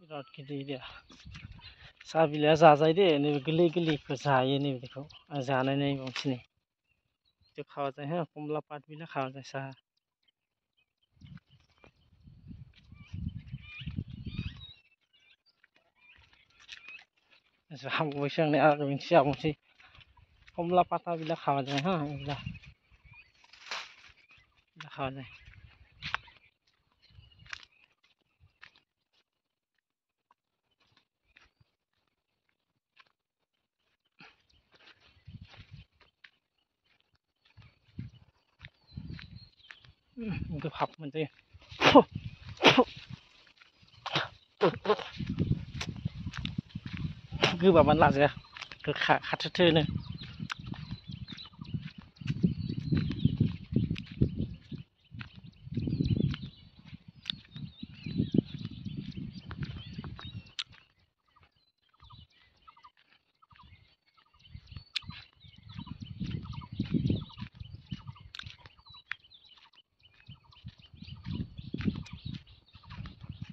बिराद गिदिर गिदिर साहा बिलाइया जाजायो दे नैबे गोरलै गोरलैखौ जायो नैबेखौ आं जानाय नाय बांसिन जो खावा जाए हाँ कमला पात बिला खावा जाए साहा जाबावैसो आंने आरो मोनसे जाबावनोसै कमला पाता बिला खावा जाए हाँ बिला खावा जाए गोफाब मोनजायो गोबाबानो लाजाया गोखा खाथोथोनो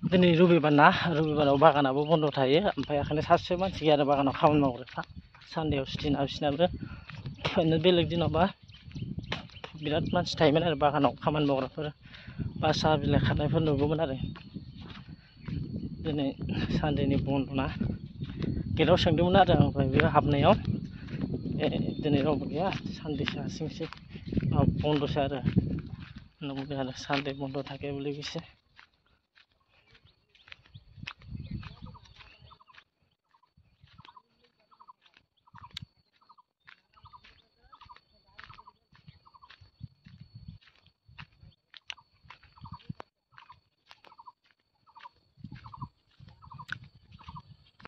दिनै रबिबार ना रबिबाराव बागानाबो बन्द थायो ओमफ्राय ओंखायनो सासे मानसि गैया आरो बागानाव खामानि मावग्राफ्रा सानदेआव सुटि ना बिसिनाबो ओरैनो बेलेग दिनावबा बिराद मानसि थायोमोन आरो बागानाव खामानि मावग्राफोर बा साहा बिलाइ खानायफोर नुगौमोन आरो दिनै सानदेनि बन्द ना गेटआव सोंदोंमोन आरो ओमफ्राय बेयाव हाबनायाव दिनै रावबो गैया सानदेसो हारसिंसै बन्दसो आरो नंगौ आरो सानदे बन्द থাকে বুলি কৈছে